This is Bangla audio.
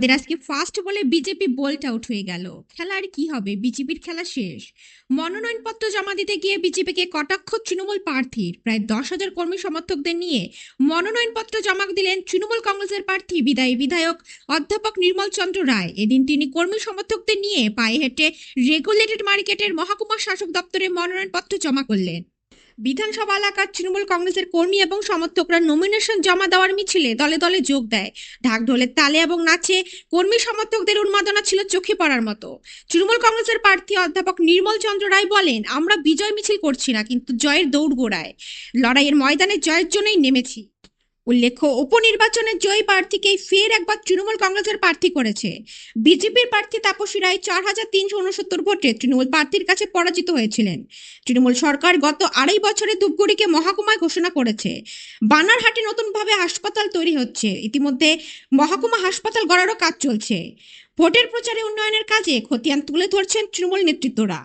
আমাদের আজকে ফার্স্ট বলে বিজেপি বোল্ট আউট হয়ে গেল। খেলা আর কি হবে, বিজেপির খেলা শেষ। মনোনয়নপত্র জমা দিতে গিয়ে বিজেপিকে কটাক্ষ তৃণমূল প্রার্থীর। প্রায় 10,000 কর্মী সমর্থকদের নিয়ে মনোনয়নপত্র জমা দিলেন তৃণমূল কংগ্রেসের প্রার্থী বিদায়ী বিধায়ক অধ্যাপক নির্মল চন্দ্র রায়। এদিন তিনি কর্মী সমর্থকদের নিয়ে পায়ে হেঁটে রেগুলেটেড মার্কেটের মহকুমা শাসক দপ্তরে মনোনয়নপত্র জমা করলেন। বিধানসভা এলাকার তৃণমূল কংগ্রেসের কর্মী এবং সমর্থকরা নমিনেশন জমা দেওয়ার মিছিলে দলে দলে যোগ দেয়। ঢাক ঢোলের তালে এবং নাচে কর্মী সমর্থকদের উন্মাদনা ছিল চোখে পড়ার মতো। তৃণমূল কংগ্রেসের প্রার্থী অধ্যাপক নির্মল চন্দ্র রায় বলেন, আমরা বিজয় মিছিল করছি না, কিন্তু জয়ের দৌড় গোড়ায় লড়াইয়ের ময়দানে জয়ের জন্যই নেমেছি। উল্লেখ্য, উপনির্বাচনের জয়ী প্রার্থীকেই ফের একবার তৃণমূল কংগ্রেসের প্রার্থী করেছে। বিজেপির প্রার্থী তাপসী রায় 4,369 ভোটে তৃণমূল প্রার্থীর কাছে পরাজিত হয়েছিলেন। তৃণমূল সরকার গত 2.5 বছরে ধূপগুড়িকে মহকুমায় ঘোষণা করেছে। বানারহাটে নতুনভাবে হাসপাতাল তৈরি হচ্ছে। ইতিমধ্যে মহকুমা হাসপাতাল গড়ারও কাজ চলছে। ভোটের প্রচারে উন্নয়নের কাজে খতিয়ান তুলে ধরছেন তৃণমূল নেতৃত্বরা।